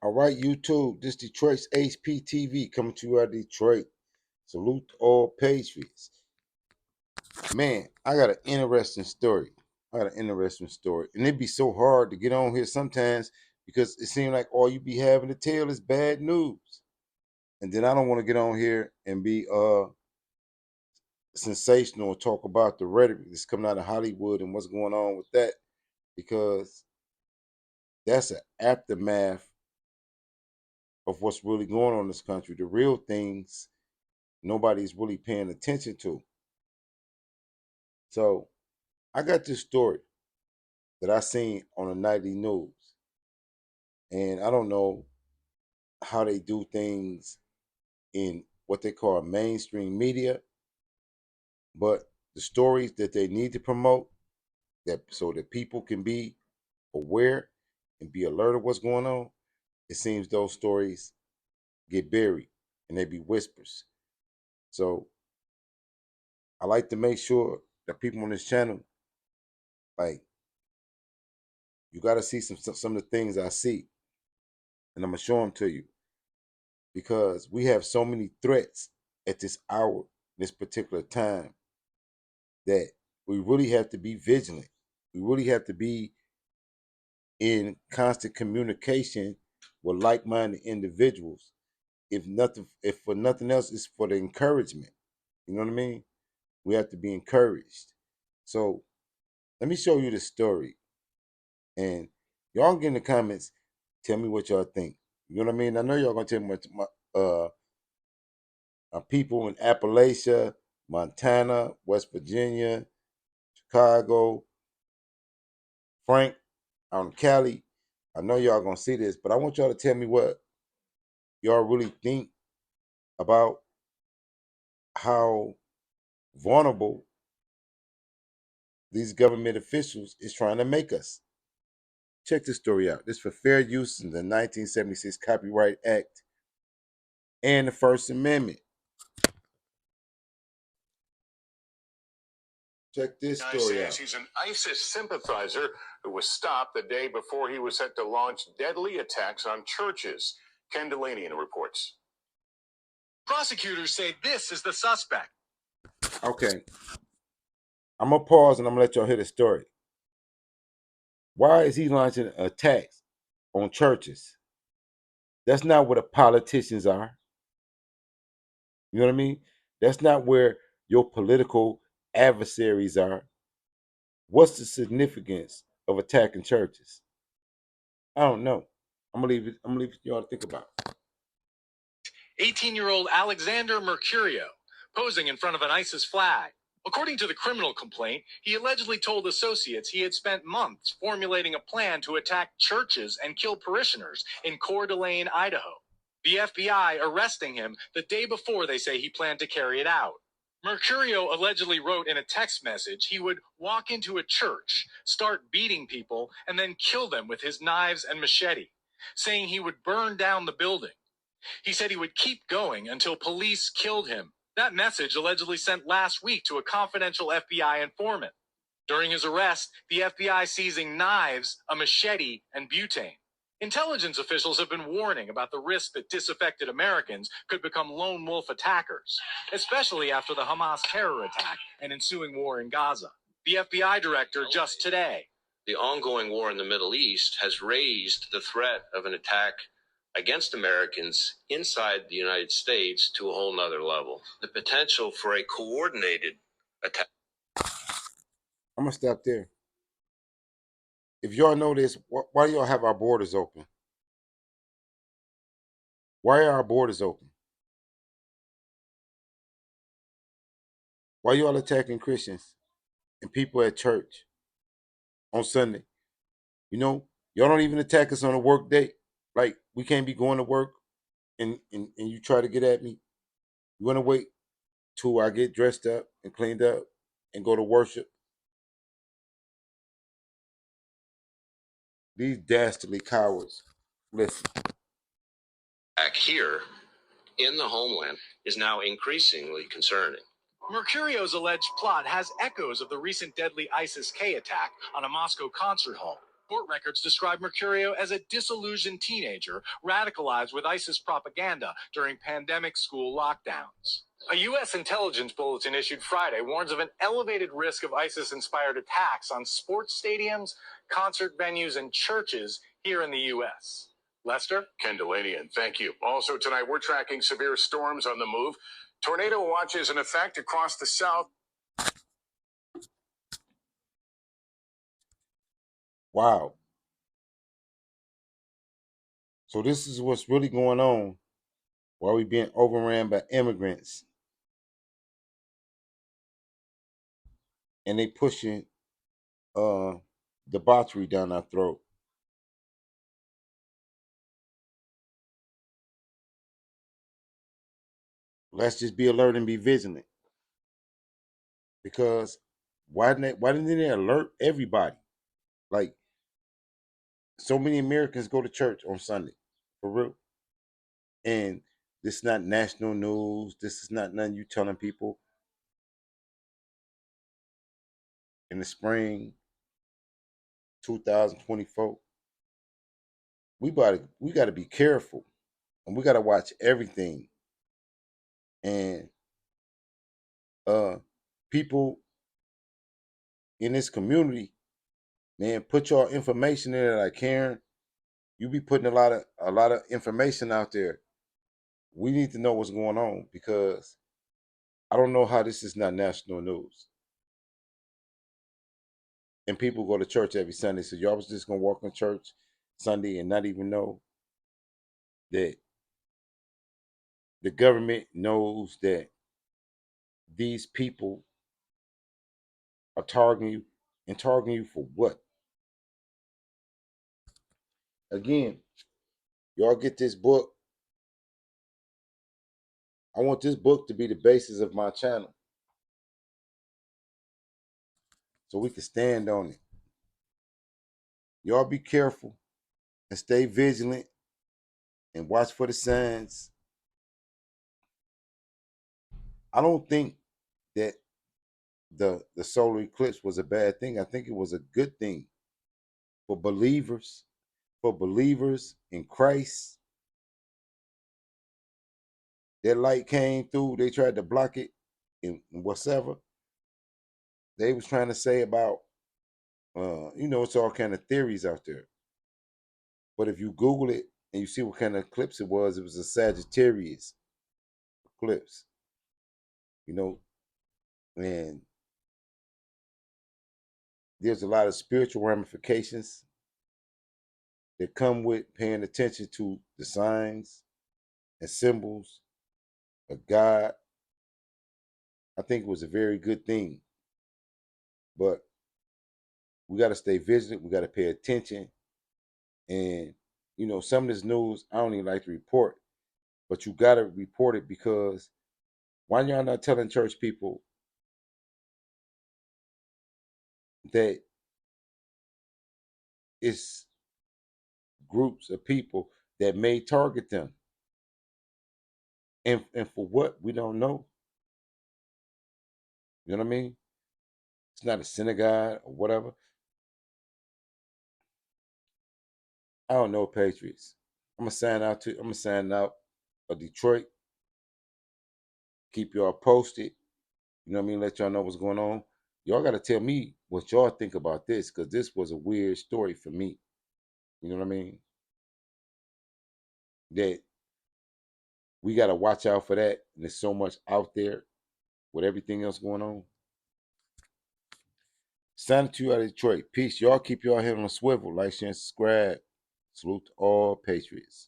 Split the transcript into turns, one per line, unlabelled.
All right, YouTube, this Detroit's HPTV coming to you out of Detroit. Salute to all patriots. Man, I got an interesting story. And it'd be so hard to get on here sometimes because it seems like all you be having to tell is bad news. And then I don't want to get on here and be sensational and talk about the rhetoric that's coming out of Hollywood and what's going on with that because that's an aftermath of what's really going on in this country. The real things nobody's really paying attention to. So I got this story that I seen on the nightly news, and I don't know how they do things in what they call mainstream media, but the stories that they need to promote that so that people can be aware and be alert of what's going on, it seems those stories get buried and they be whispers. So I like to make sure that people on this channel, like, you got to see some of the things I see, and I'm gonna show them to you because we have so many threats at this hour, this particular time, that we really have to be vigilant. We really have to be in constant communication with like-minded individuals. If for nothing else, it's for the encouragement. You know what I mean? We have to be encouraged. So let me show you the story, and y'all get in the comments. Tell me what y'all think. You know what I mean? I know y'all gonna tell me what people in Appalachia, Montana, West Virginia, Chicago, Frank, out in Cali. I know y'all gonna see this, but I want y'all to tell me what y'all really think about how vulnerable these government officials is trying to make us. Check this story out. This is for fair use in the 1976 Copyright Act and the First Amendment. Check this story out.
He's an ISIS sympathizer who was stopped the day before he was set to launch deadly attacks on churches. Ken Delaney reports.
Prosecutors say this is the suspect.
Okay. I'm going to pause and I'm going to let y'all hear the story. Why is he launching attacks on churches? That's not where the politicians are. You know what I mean? That's not where your political adversaries are. What's the significance of attacking churches? I don't know. I'm gonna leave it for y'all to think about.
18-year-old Alexander Mercurio, posing in front of an ISIS flag. According to the criminal complaint, he allegedly told associates he had spent months formulating a plan to attack churches and kill parishioners in Coeur d'Alene, Idaho. The FBI arresting him the day before they say he planned to carry it out. Mercurio allegedly wrote in a text message he would walk into a church, start beating people, and then kill them with his knives and machete, saying he would burn down the building. He said he would keep going until police killed him. That message allegedly sent last week to a confidential FBI informant. During his arrest, the FBI seizing knives, a machete, and butane. Intelligence officials have been warning about the risk that disaffected Americans could become lone wolf attackers, especially after the Hamas terror attack and ensuing war in Gaza. The FBI director just today.
The ongoing war in the Middle East has raised the threat of an attack against Americans inside the United States to a whole nother level. The potential for a coordinated attack.
I'm gonna stop there. If y'all know this, why do y'all have our borders open? Why are our borders open? Why y'all attacking Christians and people at church on Sunday? You know, y'all don't even attack us on a work day. Like, we can't be going to work and you try to get at me. You want to wait till I get dressed up and cleaned up and go to worship? These dastardly cowards. Listen.
Back here in the homeland is now increasingly concerning.
Mercurio's alleged plot has echoes of the recent deadly ISIS-K attack on a Moscow concert hall. Court records describe Mercurio as a disillusioned teenager radicalized with ISIS propaganda during pandemic school lockdowns. A U.S. intelligence bulletin issued Friday warns of an elevated risk of ISIS-inspired attacks on sports stadiums, concert venues, and churches here in the U.S. Lester?
Ken Delanian, thank you. Also tonight, we're tracking severe storms on the move. Tornado watches in effect across the South.
Wow. So this is what's really going on while we being overran by immigrants. And they pushing debauchery down our throat. Let's just be alert and be vigilant. Because why didn't they alert everybody? Like, so many Americans go to church on Sunday, for real. And this is not national news. This is not nothing you telling people in the spring 2024. We got to be careful, and we got to watch everything. And people in this community, man, put your information in there. Like Karen, you be putting a lot of information out there. We need to know what's going on, because I don't know how this is not national news. And people go to church every Sunday. So y'all was just gonna walk in church Sunday and not even know that the government knows that these people are targeting you, and targeting you for what? Again, y'all get this book. I want this book to be the basis of my channel, so we can stand on it. Y'all be careful and stay vigilant and watch for the signs. I don't think that the solar eclipse was a bad thing. I think it was a good thing for believers, in Christ. That light came through. They tried to block it, and whatever they was trying to say about, it's all kind of theories out there. But if you Google it and you see what kind of eclipse it was a Sagittarius eclipse. And there's a lot of spiritual ramifications that come with paying attention to the signs and symbols of God. I think it was a very good thing. But we got to stay vigilant. We got to pay attention. And, some of this news, I don't even like to report, but you got to report it, because why y'all not telling church people that it's groups of people that may target them? And for what? We don't know. You know what I mean? It's not a synagogue or whatever. I don't know, Patriots. I'm gonna sign out of Detroit. Keep y'all posted. You know what I mean? Let y'all know what's going on. Y'all gotta tell me what y'all think about this, because this was a weird story for me. You know what I mean? That we gotta watch out for that. And there's so much out there with everything else going on. Signing to you out of Detroit. Peace. Y'all keep y'all head on a swivel. Like, share, and subscribe. Salute to all Patriots.